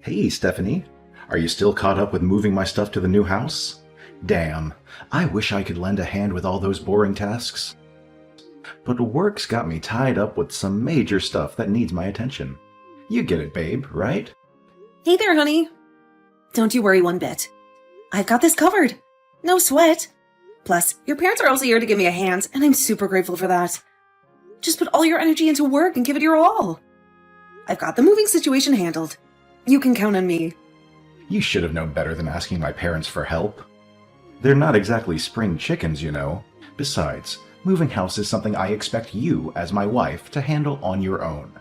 Hey, Stephanie. Are you still caught up with moving my stuff to the new house? Damn, I wish I could lend a hand with all those boring tasks. But work's got me tied up with some major stuff that needs my attention. You get it, babe, right? Hey there, honey. Don't you worry one bit. I've got this covered. No sweat. Plus, your parents are also here to give me a hand, and I'm super grateful for that. Just put all your energy into work and give it your all. I've got the moving situation handled. You can count on me. You should have known better than asking my parents for help. They're not exactly spring chickens, you know. Besides, moving house is something I expect you, as my wife, to handle on your own.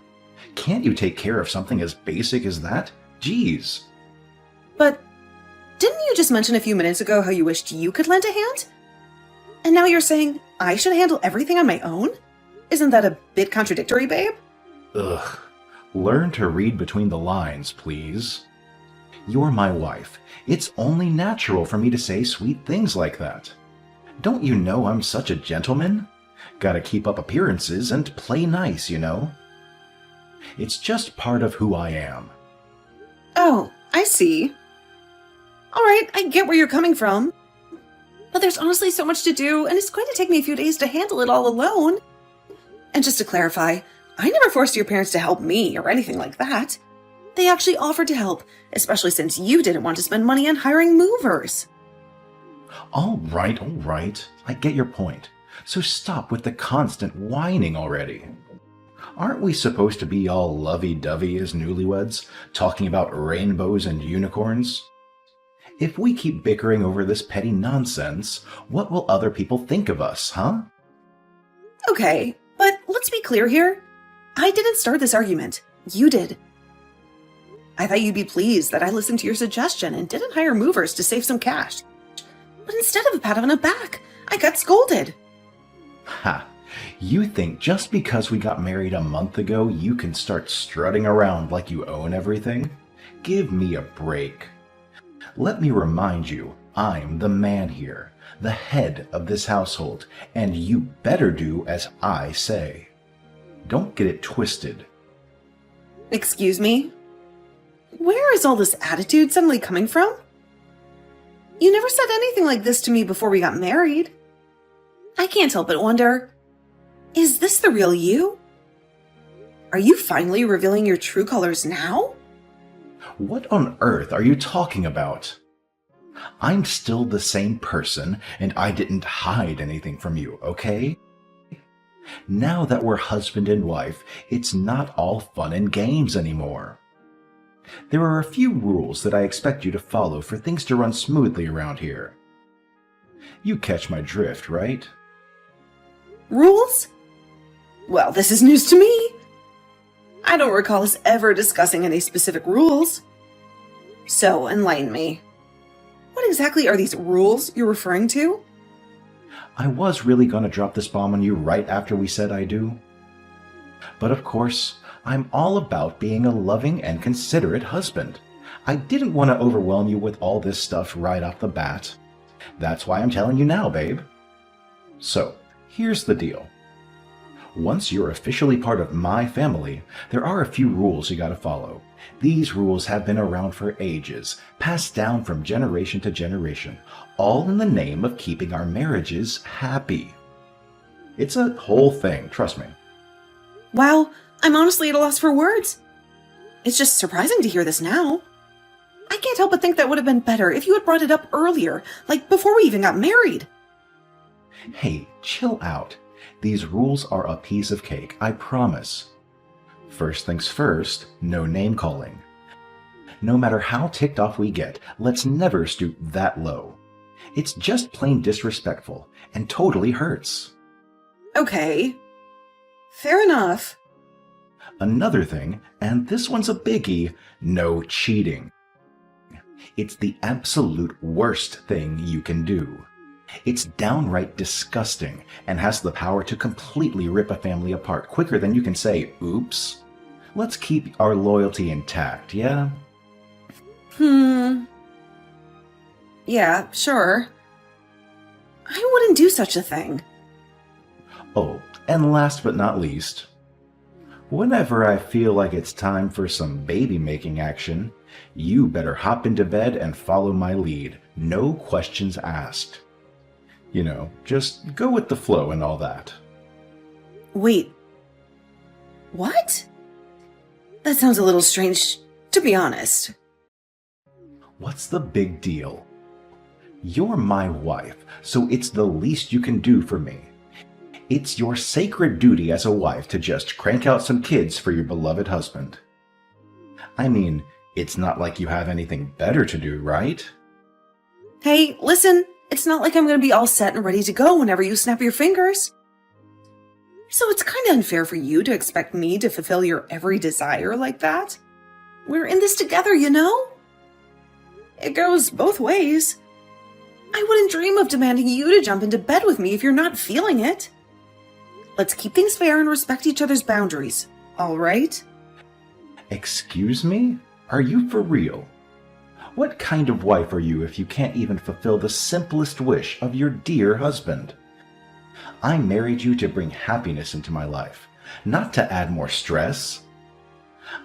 Can't you take care of something as basic as that? Jeez. But didn't you just mention a few minutes ago how you wished you could lend a hand? And now you're saying I should handle everything on my own? Isn't that a bit contradictory, babe? Ugh. Learn to read between the lines, please. You're my wife. It's only natural for me to say sweet things like that. Don't you know I'm such a gentleman? Gotta keep up appearances and play nice, you know? It's just part of who I am. Oh, I see. Alright, I get where you're coming from. But there's honestly so much to do, and it's going to take me a few days to handle it all alone. And just to clarify, I never forced your parents to help me or anything like that. They actually offered to help, especially since you didn't want to spend money on hiring movers. All right. I get your point. So stop with the constant whining already. Aren't we supposed to be all lovey-dovey as newlyweds, talking about rainbows and unicorns? If we keep bickering over this petty nonsense, what will other people think of us, huh? Okay, but let's be clear here. I didn't start this argument. You did. I thought you'd be pleased that I listened to your suggestion and didn't hire movers to save some cash. But instead of a pat on the back, I got scolded. Ha! You think just because we got married a month ago, you can start strutting around like you own everything? Give me a break. Let me remind you, I'm the man here, the head of this household, and you better do as I say. Don't get it twisted. Excuse me? Where is all this attitude suddenly coming from? You never said anything like this to me before we got married. I can't help but wonder, is this the real you? Are you finally revealing your true colors now? What on earth are you talking about? I'm still the same person, and I didn't hide anything from you, okay? Now that we're husband and wife, it's not all fun and games anymore. There are a few rules that I expect you to follow for things to run smoothly around here. You catch my drift, right? Rules? Well, this is news to me. I don't recall us ever discussing any specific rules. So, enlighten me. What exactly are these rules you're referring to? I was really going to drop this bomb on you right after we said I do. But of course, I'm all about being a loving and considerate husband. I didn't want to overwhelm you with all this stuff right off the bat. That's why I'm telling you now, babe. So, here's the deal. Once you're officially part of my family, there are a few rules you gotta follow. These rules have been around for ages, passed down from generation to generation, all in the name of keeping our marriages happy. It's a whole thing, trust me. Wow, I'm honestly at a loss for words. It's just surprising to hear this now. I can't help but think that would have been better if you had brought it up earlier, like before we even got married. Hey, chill out. These rules are a piece of cake, I promise. First things first, no name calling. No matter how ticked off we get, let's never stoop that low. It's just plain disrespectful and totally hurts. Okay. Fair enough. Another thing, and this one's a biggie, no cheating. It's the absolute worst thing you can do. It's downright disgusting and has the power to completely rip a family apart quicker than you can say, oops. Let's keep our loyalty intact, yeah? Yeah, sure. I wouldn't do such a thing. Oh, and last but not least, Whenever I feel like it's time for some baby-making action, you better hop into bed and follow my lead. No questions asked. You know, just go with the flow and all that. Wait. What? That sounds a little strange, to be honest. What's the big deal? You're my wife, so it's the least you can do for me. It's your sacred duty as a wife to just crank out some kids for your beloved husband. I mean, it's not like you have anything better to do, right? Hey, listen, it's not like I'm going to be all set and ready to go whenever you snap your fingers. So it's kind of unfair for you to expect me to fulfill your every desire like that. We're in this together, you know? It goes both ways. I wouldn't dream of demanding you to jump into bed with me if you're not feeling it. Let's keep things fair and respect each other's boundaries, all right? Excuse me? Are you for real? What kind of wife are you if you can't even fulfill the simplest wish of your dear husband? I married you to bring happiness into my life, not to add more stress.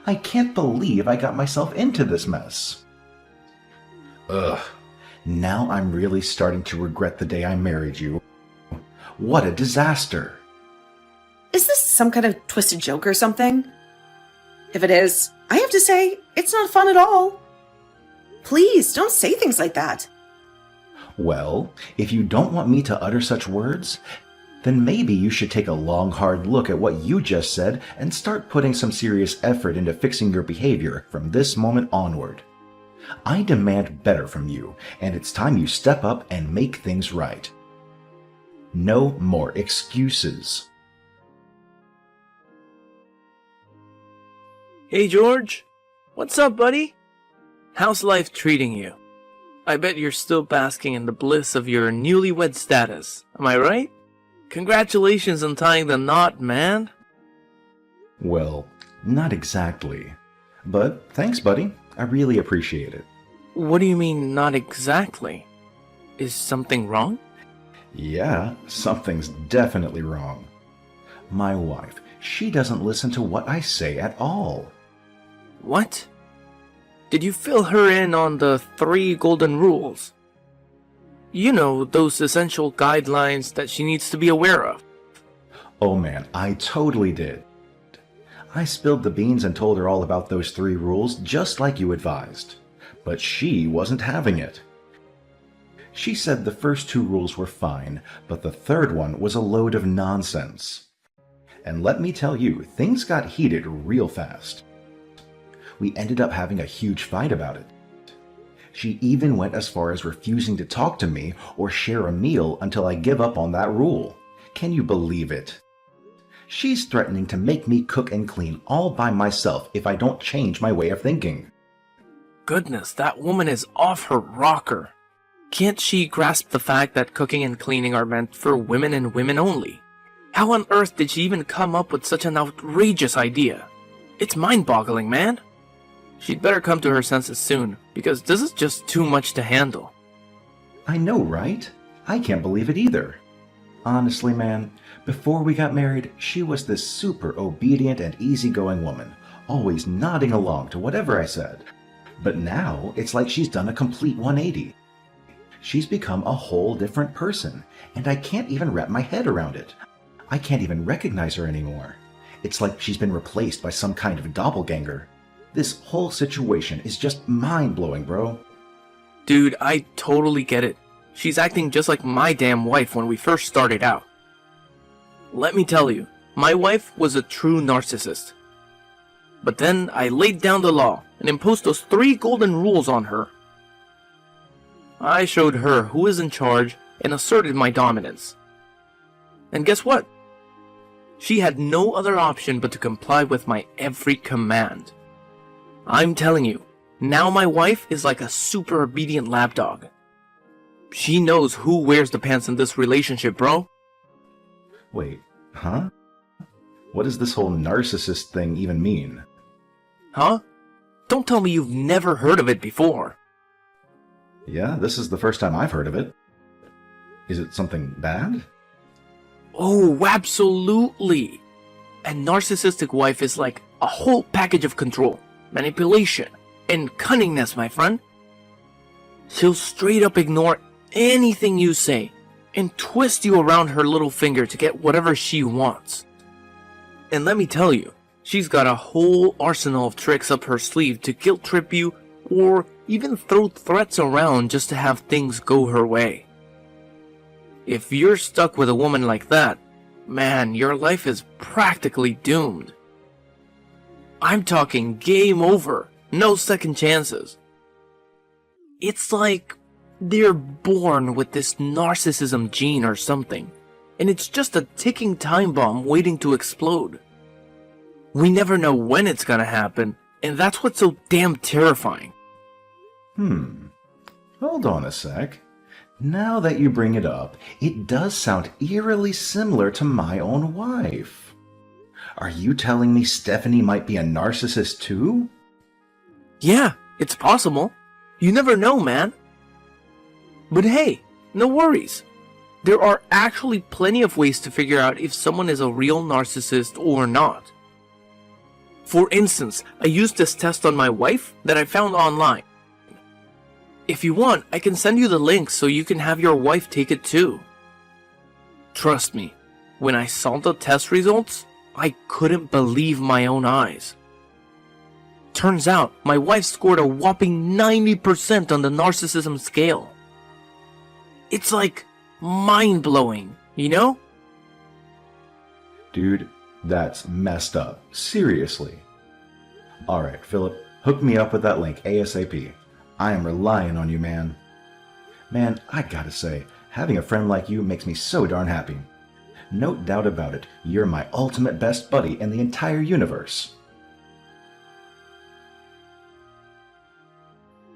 I can't believe I got myself into this mess. Ugh, now I'm really starting to regret the day I married you. What a disaster! Is this some kind of twisted joke or something? If it is, I have to say, it's not fun at all. Please, don't say things like that. Well, if you don't want me to utter such words, then maybe you should take a long, hard look at what you just said and start putting some serious effort into fixing your behavior from this moment onward. I demand better from you, and it's time you step up and make things right. No more excuses. Hey George, what's up, buddy? How's life treating you? I bet you're still basking in the bliss of your newlywed status, am I right? Congratulations on tying the knot, man. Well, not exactly. But thanks, buddy. I really appreciate it. What do you mean, not exactly? Is something wrong? Yeah, something's definitely wrong. My wife, she doesn't listen to what I say at all. What? Did you fill her in on the 3 golden rules? You know, those essential guidelines that she needs to be aware of. Oh man, I totally did. I spilled the beans and told her all about those 3 rules just like you advised. But she wasn't having it. She said the first 2 rules were fine, but the 3rd one was a load of nonsense. And let me tell you, things got heated real fast. We ended up having a huge fight about it. She even went as far as refusing to talk to me or share a meal until I give up on that rule. Can you believe it? She's threatening to make me cook and clean all by myself if I don't change my way of thinking. Goodness, that woman is off her rocker. Can't she grasp the fact that cooking and cleaning are meant for women and women only? How on earth did she even come up with such an outrageous idea? It's mind-boggling, man. She'd better come to her senses soon, because this is just too much to handle. I know, right? I can't believe it either. Honestly, man, before we got married, she was this super obedient and easygoing woman, always nodding along to whatever I said. But now, it's like she's done a complete 180. She's become a whole different person, and I can't even wrap my head around it. I can't even recognize her anymore. It's like she's been replaced by some kind of doppelganger. This whole situation is just mind-blowing, bro. Dude, I totally get it. She's acting just like my damn wife when we first started out. Let me tell you, my wife was a true narcissist. But then I laid down the law and imposed those 3 golden rules on her. I showed her who is in charge and asserted my dominance. And guess what? She had no other option but to comply with my every command. I'm telling you, now my wife is like a super obedient lapdog. She knows who wears the pants in this relationship, bro. Wait, huh? What does this whole narcissist thing even mean? Huh? Don't tell me you've never heard of it before. Yeah, this is the first time I've heard of it. Is it something bad? Oh, absolutely. A narcissistic wife is like a whole package of control, manipulation, and cunningness, my friend. She'll straight up ignore anything you say and twist you around her little finger to get whatever she wants. And let me tell you, she's got a whole arsenal of tricks up her sleeve to guilt trip you or even throw threats around just to have things go her way. If you're stuck with a woman like that, man, your life is practically doomed. I'm talking game over, no second chances. It's like they're born with this narcissism gene or something, and it's just a ticking time bomb waiting to explode. We never know when it's gonna happen, and that's what's so damn terrifying. Hold on a sec. Now that you bring it up, it does sound eerily similar to my own wife. Are you telling me Stephanie might be a narcissist too? Yeah, it's possible. You never know, man. But hey, no worries. There are actually plenty of ways to figure out if someone is a real narcissist or not. For instance, I used this test on my wife that I found online. If you want, I can send you the link so you can have your wife take it too. Trust me, when I saw the test results, I couldn't believe my own eyes. Turns out, my wife scored a whopping 90% on the narcissism scale. It's like mind-blowing, you know? Dude, that's messed up. Seriously. Alright, Philip, hook me up with that link ASAP. I am relying on you, man. Man, I gotta say, having a friend like you makes me so darn happy. No doubt about it, you're my ultimate best buddy in the entire universe.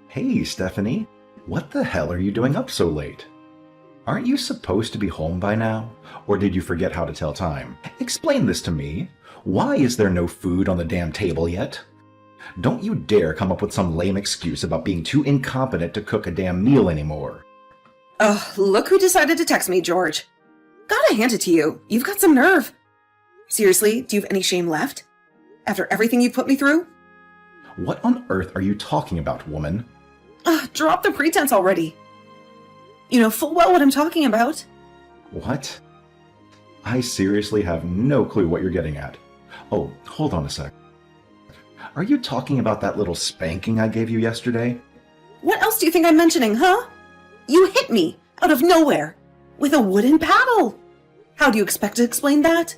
Hey, Stephanie. What the hell are you doing up so late? Aren't you supposed to be home by now? Or did you forget how to tell time? Explain this to me. Why is there no food on the damn table yet? Don't you dare come up with some lame excuse about being too incompetent to cook a damn meal anymore. Look who decided to text me, George. Gotta hand it to you. You've got some nerve. Seriously, do you have any shame left? After everything you put me through? What on earth are you talking about, woman? Drop the pretense already. You know full well what I'm talking about. What? I seriously have no clue what you're getting at. Oh, hold on a sec. Are you talking about that little spanking I gave you yesterday? What else do you think I'm mentioning, huh? You hit me, out of nowhere, with a wooden paddle. How do you expect to explain that?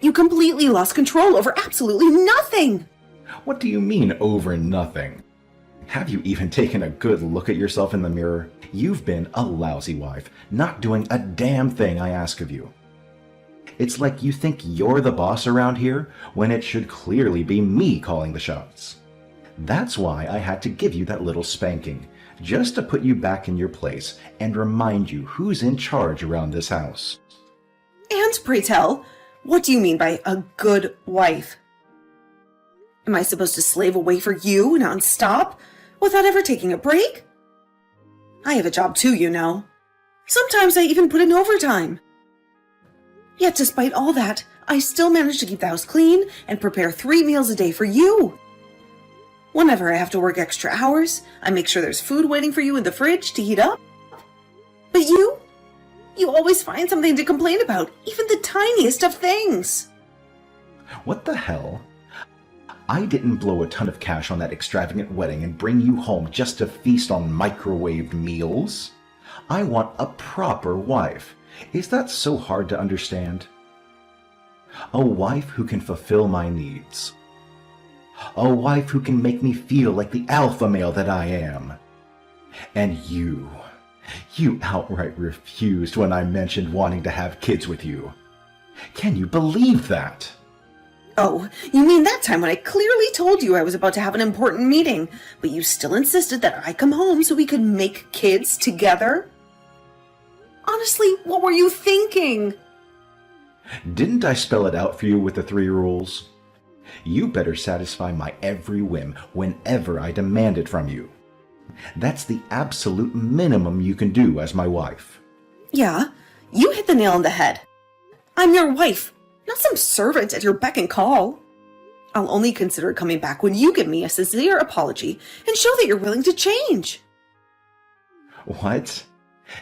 You completely lost control over absolutely nothing. What do you mean, over nothing? Have you even taken a good look at yourself in the mirror? You've been a lousy wife, not doing a damn thing I ask of you. It's like you think you're the boss around here, when it should clearly be me calling the shots. That's why I had to give you that little spanking, just to put you back in your place and remind you who's in charge around this house. And pray tell, what do you mean by a good wife? Am I supposed to slave away for you non-stop, without ever taking a break? I have a job too, you know. Sometimes I even put in overtime. Yet despite all that, I still manage to keep the house clean and prepare 3 meals a day for you. Whenever I have to work extra hours, I make sure there's food waiting for you in the fridge to heat up. But you always find something to complain about, even the tiniest of things. What the hell? I didn't blow a ton of cash on that extravagant wedding and bring you home just to feast on microwaved meals. I want a proper wife. Is that so hard to understand? A wife who can fulfill my needs. A wife who can make me feel like the alpha male that I am. And you outright refused when I mentioned wanting to have kids with you. Can you believe that? Oh, you mean that time when I clearly told you I was about to have an important meeting, but you still insisted that I come home so we could make kids together? Honestly, what were you thinking? Didn't I spell it out for you with the 3 rules? You better satisfy my every whim whenever I demand it from you. That's the absolute minimum you can do as my wife. Yeah, you hit the nail on the head. I'm your wife, not some servant at your beck and call. I'll only consider coming back when you give me a sincere apology and show that you're willing to change. What?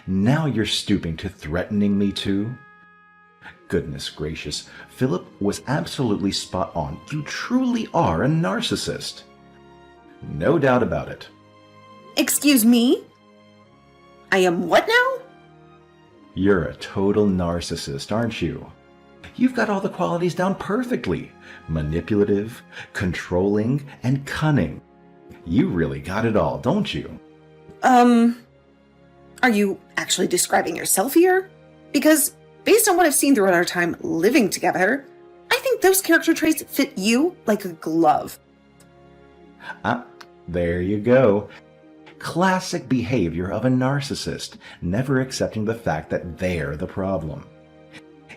Now you're stooping to threatening me too? Goodness gracious, Philip was absolutely spot on. You truly are a narcissist. No doubt about it. Excuse me? I am what now? You're a total narcissist, aren't you? You've got all the qualities down perfectly. Manipulative, controlling, and cunning. You really got it all, don't you? Are you actually describing yourself here? Because based on what I've seen throughout our time living together, I think those character traits fit you like a glove. There you go. Classic behavior of a narcissist, never accepting the fact that they're the problem.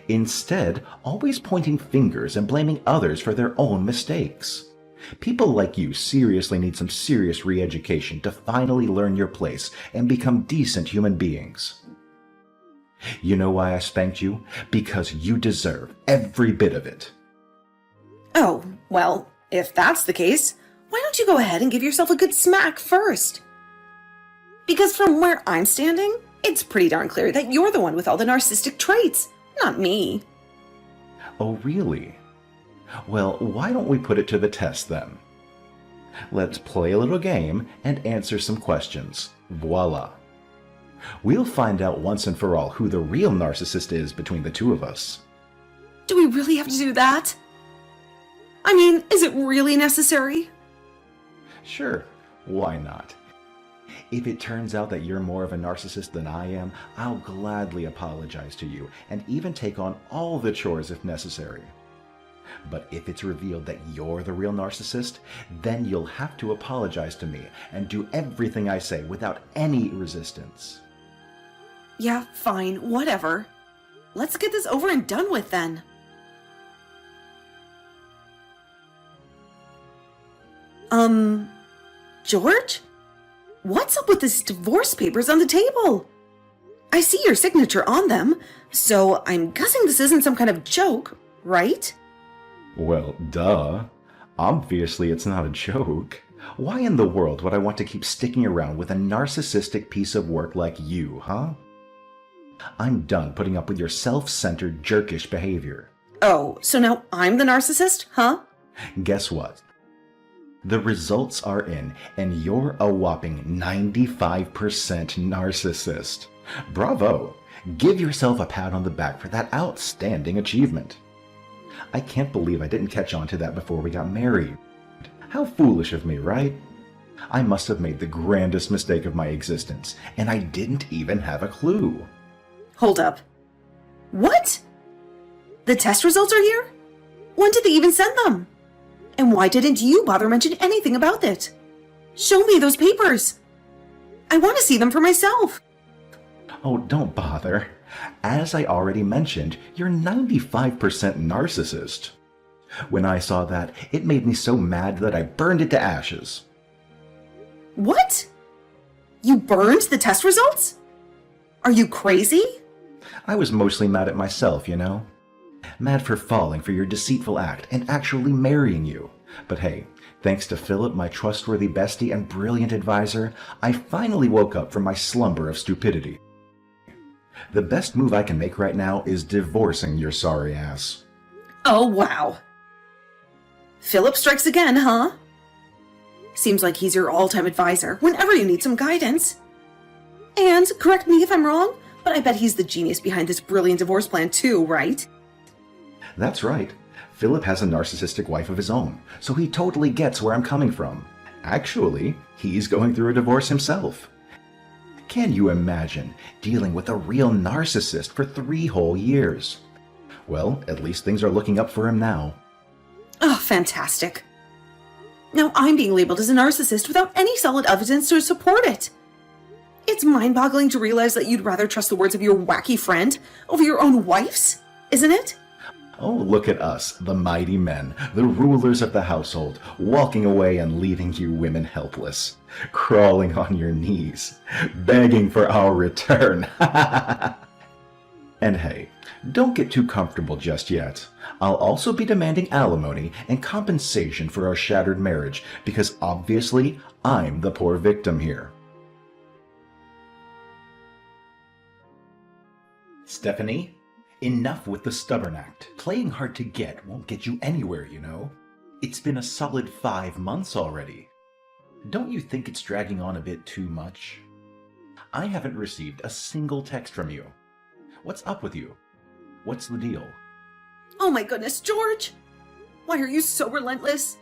Instead, always pointing fingers and blaming others for their own mistakes. People like you seriously need some serious re-education to finally learn your place and become decent human beings. You know why I spanked you? Because you deserve every bit of it. Oh, well, if that's the case, why don't you go ahead and give yourself a good smack first? Because from where I'm standing, it's pretty darn clear that you're the one with all the narcissistic traits, not me. Oh, really? Well, why don't we put it to the test then? Let's play a little game and answer some questions. Voila. We'll find out once and for all who the real narcissist is between the two of us. Do we really have to do that? I mean, is it really necessary? Sure, why not? If it turns out that you're more of a narcissist than I am, I'll gladly apologize to you and even take on all the chores if necessary. But if it's revealed that you're the real narcissist, then you'll have to apologize to me and do everything I say without any resistance. Yeah, fine, whatever. Let's get this over and done with then. George? What's up with these divorce papers on the table? I see your signature on them, so I'm guessing this isn't some kind of joke, right? Well, duh. Obviously it's not a joke. Why in the world would I want to keep sticking around with a narcissistic piece of work like you, huh? I'm done putting up with your self-centered, jerkish behavior. Oh, so now I'm the narcissist, huh? Guess what? The results are in, and you're a whopping 95% narcissist. Bravo! Give yourself a pat on the back for that outstanding achievement. I can't believe I didn't catch on to that before we got married. How foolish of me, right? I must have made the grandest mistake of my existence, and I didn't even have a clue. Hold up. What? The test results are here? When did they even send them? And why didn't you bother mention anything about it? Show me those papers. I want to see them for myself. Oh, don't bother. As I already mentioned, you're 95% narcissist. When I saw that, it made me so mad that I burned it to ashes. What? You burned the test results? Are you crazy? I was mostly mad at myself, you know? Mad for falling for your deceitful act and actually marrying you. But hey, thanks to Philip, my trustworthy bestie and brilliant advisor, I finally woke up from my slumber of stupidity. The best move I can make right now is divorcing your sorry ass. Oh, wow. Philip strikes again, huh? Seems like he's your all-time advisor whenever you need some guidance. And, correct me if I'm wrong, but I bet he's the genius behind this brilliant divorce plan too, right? That's right. Philip has a narcissistic wife of his own, so he totally gets where I'm coming from. Actually, he's going through a divorce himself. Can you imagine dealing with a real narcissist for 3 whole years? Well, at least things are looking up for him now. Oh, fantastic. Now I'm being labeled as a narcissist without any solid evidence to support it. It's mind-boggling to realize that you'd rather trust the words of your wacky friend over your own wife's, isn't it? Oh, look at us, the mighty men, the rulers of the household, walking away and leaving you women helpless, crawling on your knees, begging for our return. And hey, don't get too comfortable just yet. I'll also be demanding alimony and compensation for our shattered marriage, because obviously I'm the poor victim here. Stephanie, enough with the stubborn act. Playing hard to get won't get you anywhere, you know. It's been a solid 5 months already. Don't you think it's dragging on a bit too much? I haven't received a single text from you. What's up with you? What's the deal? Oh my goodness, George! Why are you so relentless?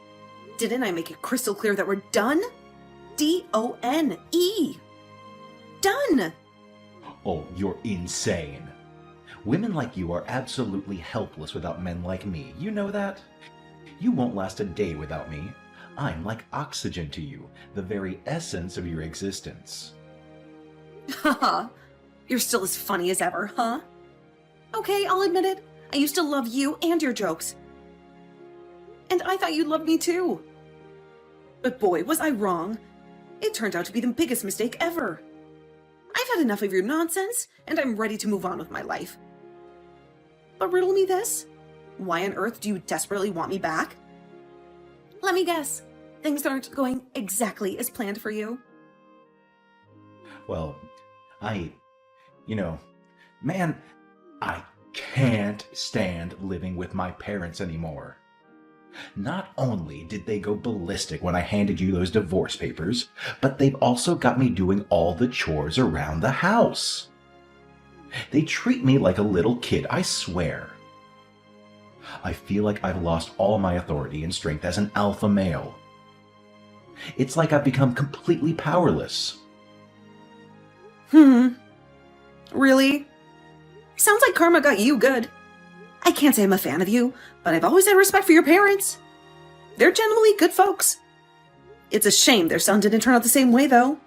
Didn't I make it crystal clear that we're done? D-O-N-E. Done! Oh, you're insane. Women like you are absolutely helpless without men like me. You know that? You won't last a day without me. I'm like oxygen to you, the very essence of your existence. Haha, you're still as funny as ever, huh? Okay, I'll admit it. I used to love you and your jokes. And I thought you loved me too. But boy, was I wrong. It turned out to be the biggest mistake ever. I've had enough of your nonsense, and I'm ready to move on with my life. But riddle me this. Why on earth do you desperately want me back? Let me guess. Things aren't going exactly as planned for you. Well, man, I can't stand living with my parents anymore. Not only did they go ballistic when I handed you those divorce papers, but they've also got me doing all the chores around the house. They treat me like a little kid, I swear. I feel like I've lost all my authority and strength as an alpha male. It's like I've become completely powerless. Really? Sounds like karma got you good. I can't say I'm a fan of you, but I've always had respect for your parents. They're generally good folks. It's a shame their son didn't turn out the same way, though.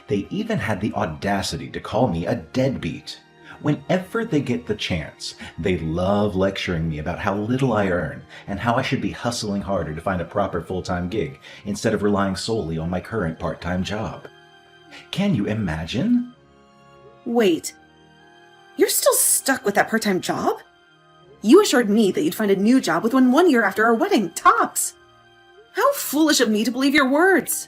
They even had the audacity to call me a deadbeat. Whenever they get the chance, they love lecturing me about how little I earn and how I should be hustling harder to find a proper full-time gig instead of relying solely on my current part-time job. Can you imagine? Wait, you're still stuck with that part-time job? You assured me that you'd find a new job within 1 year after our wedding, tops. How foolish of me to believe your words.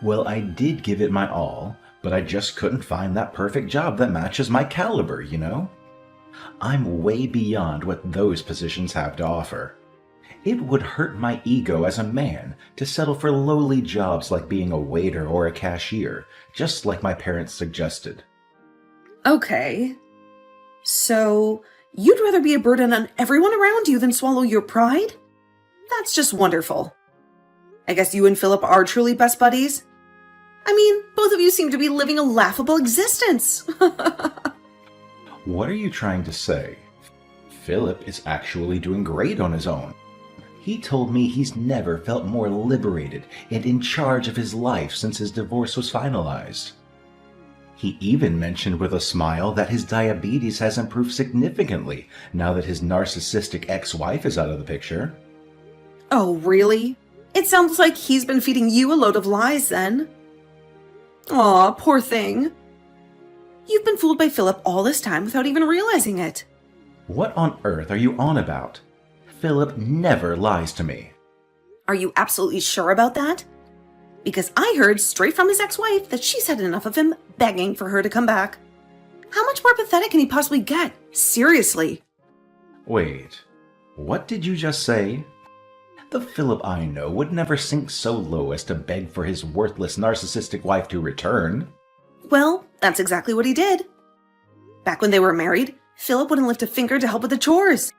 Well, I did give it my all, but I just couldn't find that perfect job that matches my caliber, you know? I'm way beyond what those positions have to offer. It would hurt my ego as a man to settle for lowly jobs like being a waiter or a cashier, just like my parents suggested. Okay. So, you'd rather be a burden on everyone around you than swallow your pride? That's just wonderful. I guess you and Philip are truly best buddies? I mean, both of you seem to be living a laughable existence. What are you trying to say? Philip is actually doing great on his own. He told me he's never felt more liberated and in charge of his life since his divorce was finalized. He even mentioned with a smile that his diabetes has improved significantly now that his narcissistic ex-wife is out of the picture. Oh, really? It sounds like he's been feeding you a load of lies then. Aw, poor thing. You've been fooled by Philip all this time without even realizing it. What on earth are you on about? Philip never lies to me. Are you absolutely sure about that? Because I heard straight from his ex-wife that she's had enough of him begging for her to come back. How much more pathetic can he possibly get? Seriously. Wait, what did you just say? The Philip I know would never sink so low as to beg for his worthless narcissistic wife to return. Well, that's exactly what he did. Back when they were married, Philip wouldn't lift a finger to help with the chores.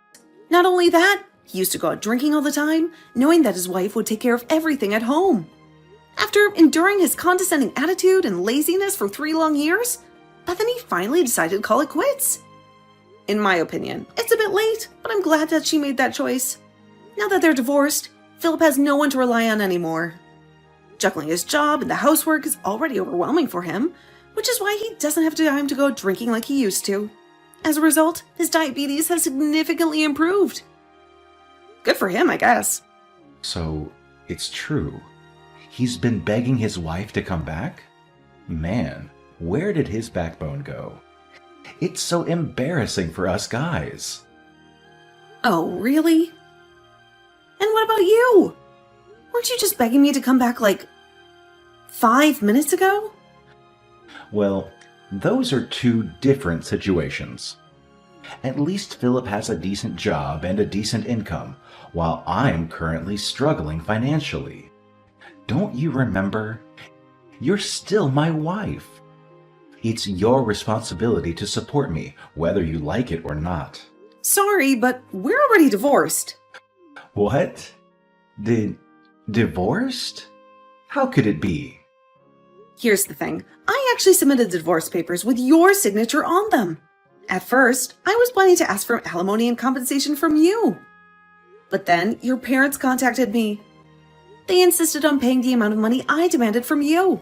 Not only that, he used to go out drinking all the time, knowing that his wife would take care of everything at home. After enduring his condescending attitude and laziness for 3 long years, Bethany finally decided to call it quits. In my opinion, it's a bit late, but I'm glad that she made that choice. Now that they're divorced, Philip has no one to rely on anymore. Juggling his job and the housework is already overwhelming for him, which is why he doesn't have time to go drinking like he used to. As a result, his diabetes has significantly improved. Good for him, I guess. So, it's true. He's been begging his wife to come back? Man, where did his backbone go? It's so embarrassing for us guys. Oh, really? And what about you? Weren't you just begging me to come back like 5 minutes ago? Well, those are two different situations. At least Philip has a decent job and a decent income, while I'm currently struggling financially. Don't you remember? You're still my wife. It's your responsibility to support me, whether you like it or not. Sorry, but we're already divorced. What? Divorced? How could it be? Here's the thing. I actually submitted the divorce papers with your signature on them. At first, I was planning to ask for alimony and compensation from you. But then your parents contacted me. They insisted on paying the amount of money I demanded from you.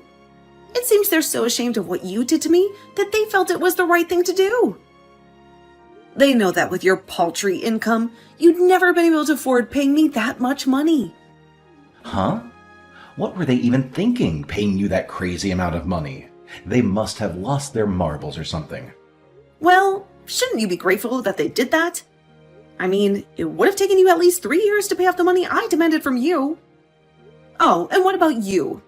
It seems they're so ashamed of what you did to me that they felt it was the right thing to do. They know that with your paltry income, you'd never been able to afford paying me that much money. Huh? What were they even thinking, paying you that crazy amount of money? They must have lost their marbles or something. Well, shouldn't you be grateful that they did that? I mean, it would have taken you at least 3 years to pay off the money I demanded from you. Oh, and what about you?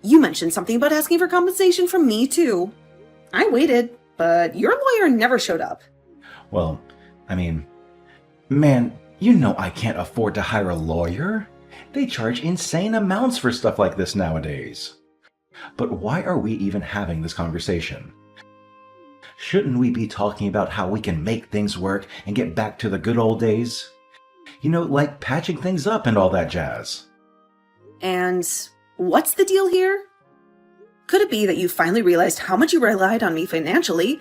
You mentioned something about asking for compensation from me, too. I waited, but your lawyer never showed up. Well, I mean, man, you know I can't afford to hire a lawyer. They charge insane amounts for stuff like this nowadays. But why are we even having this conversation? Shouldn't we be talking about how we can make things work and get back to the good old days? You know, like patching things up and all that jazz. And what's the deal here? Could it be that you finally realized how much you relied on me financially, and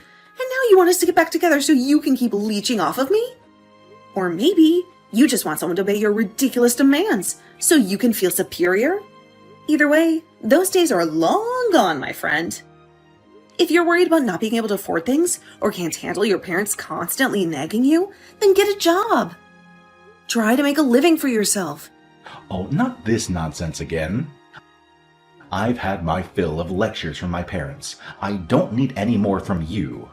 now you want us to get back together so you can keep leeching off of me? Or maybe you just want someone to obey your ridiculous demands so you can feel superior? Either way, those days are long gone, my friend. If you're worried about not being able to afford things or can't handle your parents constantly nagging you, then get a job. Try to make a living for yourself. Oh, not this nonsense again. I've had my fill of lectures from my parents. I don't need any more from you.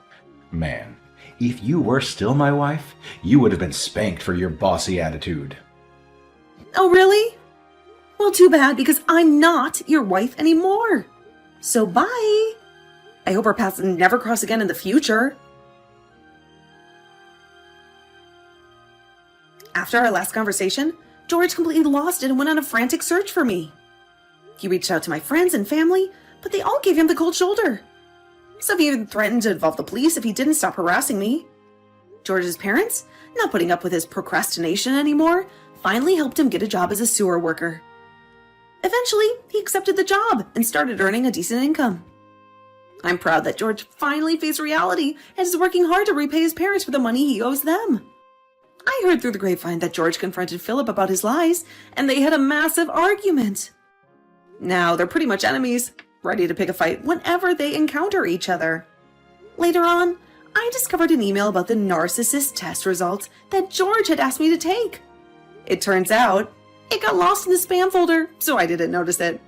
Man, if you were still my wife, you would have been spanked for your bossy attitude. Oh, really? Well, too bad, because I'm not your wife anymore. So bye. I hope our paths never cross again in the future. After our last conversation, George completely lost it and went on a frantic search for me. He reached out to my friends and family, but they all gave him the cold shoulder. Some even threatened to involve the police if he didn't stop harassing me. George's parents, not putting up with his procrastination anymore, finally helped him get a job as a sewer worker. Eventually, he accepted the job and started earning a decent income. I'm proud that George finally faced reality and is working hard to repay his parents for the money he owes them. I heard through the grapevine that George confronted Philip about his lies, and they had a massive argument. Now they're pretty much enemies, ready to pick a fight whenever they encounter each other. Later on, I discovered an email about the narcissist test results that George had asked me to take. It turns out, it got lost in the spam folder, so I didn't notice it.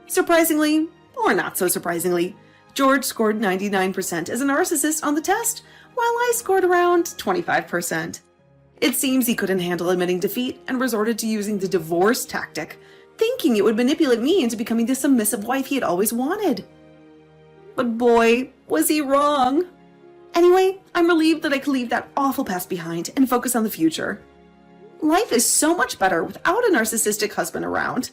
Surprisingly, or not so surprisingly, George scored 99% as a narcissist on the test, while I scored around 25%. It seems he couldn't handle admitting defeat and resorted to using the divorce tactic, thinking it would manipulate me into becoming the submissive wife he had always wanted. But boy, was he wrong. Anyway, I'm relieved that I could leave that awful past behind and focus on the future. Life is so much better without a narcissistic husband around.